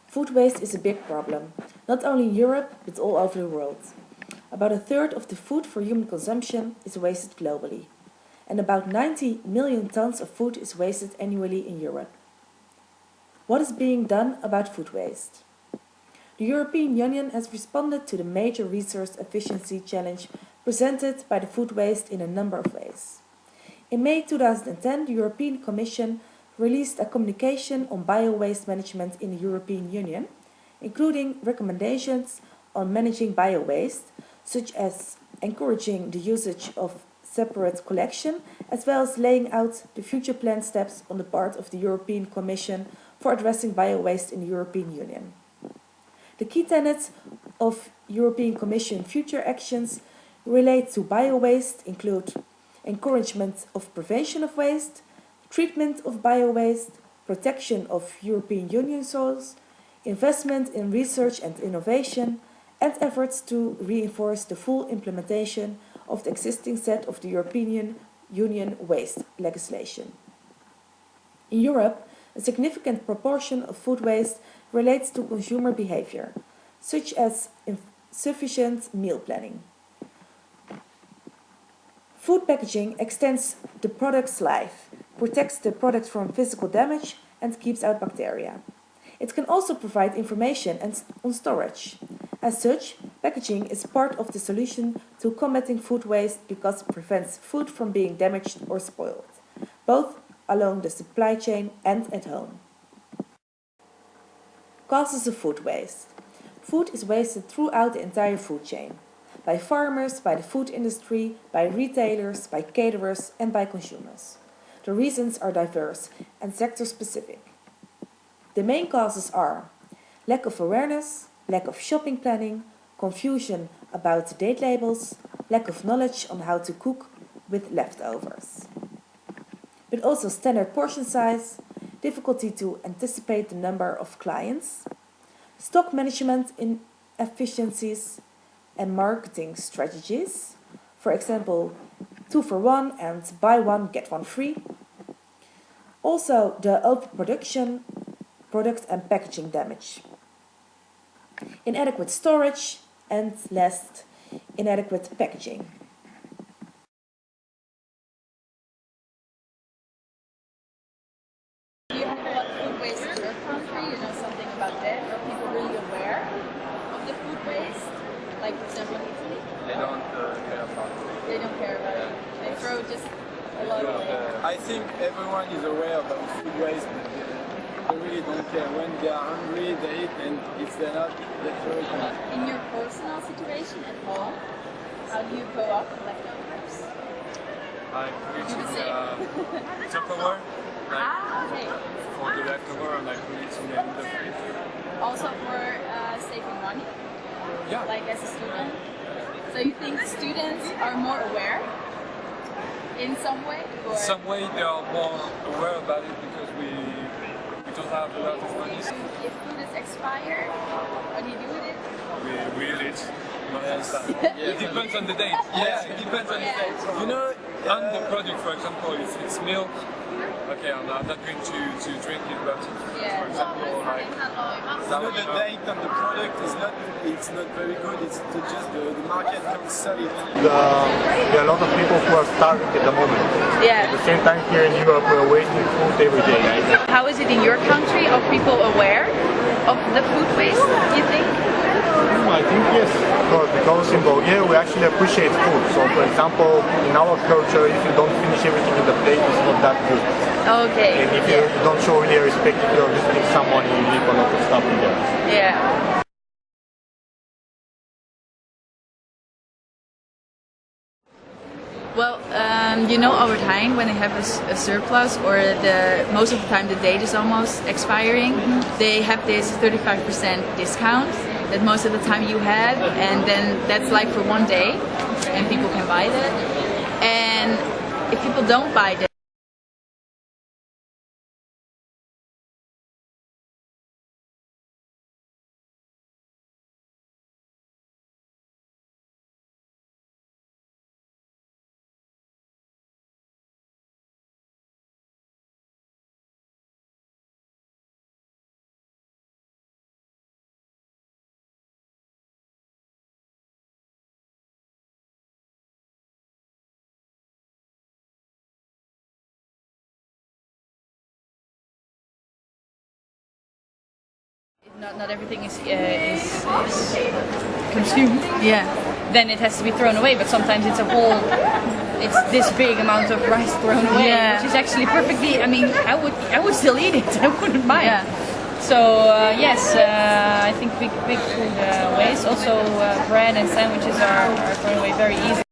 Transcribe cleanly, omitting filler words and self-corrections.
Food waste is a big problem, not only in Europe but all over the world. About a third of the food for human consumption is wasted globally, and about 90 million tons of food is wasted annually in Europe. What is being done about food waste? The European Union has responded to the major resource efficiency challenge presented by the food waste in a number of ways. In May 2010, the European Commission released a communication on bio-waste management in the European Union, including recommendations on managing bio-waste, such as encouraging the usage of separate collection, as well as laying out the future planned steps on the part of the European Commission for addressing bio-waste in the European Union. The key tenets of European Commission future actions relate to bio-waste include encouragement of prevention of waste, treatment of bio-waste, protection of European Union soils, investment in research and innovation, and efforts to reinforce the full implementation of the existing set of the European Union waste legislation. In Europe, a significant proportion of food waste relates to consumer behavior, such as insufficient meal planning. Food packaging extends the product's life, protects the product from physical damage, and keeps out bacteria. It can also provide information on storage. As such, packaging is part of the solution to combating food waste because it prevents food from being damaged or spoiled, both along the supply chain and at home. Causes of food waste. Food is wasted throughout the entire food chain. By farmers, by the food industry, by retailers, by caterers, and by consumers. The reasons are diverse and sector-specific. The main causes are lack of awareness, lack of shopping planning, confusion about date labels, lack of knowledge on how to cook with leftovers. But also standard portion size, difficulty to anticipate the number of clients, stock management inefficiencies, and marketing strategies, for example, 2 for 1 and buy one get one free. Also the overproduction, product and packaging damage. Inadequate storage, and last, inadequate packaging. Do you have a lot of food waste in your country? You know something about that? Are people really aware of the food waste? Like, for example, in Italy? They don't care about it. They don't care about it. They throw just a lot away. I think everyone is aware about food waste, but they really don't care. When they are hungry, they eat, and if they're not, they throw it away. In your personal situation at home, how do you go up with leftovers? I put it You would say. in Tupperware, like Okay. for the leftover, and I put it in the fridge. Also for saving money, Yeah. like as a student. So you think students are more aware in some way? Or? In some way, they are more aware about it because we don't have a lot of money. If food is expired, what do you do with it? We wheel it. Not understand. Yeah. It depends on the date. Yeah, it depends on the Yeah. date. You know, On the product, for example, if it's milk, okay, I'm not going to drink it, but Yeah. for example, like the date on the product is not, it's not very good. It's just the market can't sell it. There are a lot of people who are starving at the moment. At Yeah. the same time, here in Europe, we're wasting food every day. How is it in your country? Are people aware of the food waste, you think? I think yes, because in Bulgaria we actually appreciate food. So, for example, in our culture, if you don't finish everything in the plate, it's not that good. Okay. And if you don't show really respect, if you're visiting someone, you leave a lot of stuff in there. Yeah. Well, you know, over time, when they have a surplus or most of the time the date is almost expiring, they have this 35% discount that most of the time you have, and then that's like for one day, and people can buy that. And if people don't buy that, Not everything is consumed. Yeah. Then it has to be thrown away. But sometimes it's this big amount of rice thrown away, Yeah. which is actually perfectly. I mean, I would still eat it. I wouldn't mind. Yeah. So yes, I think big food waste. Also, bread and sandwiches are thrown away very easily.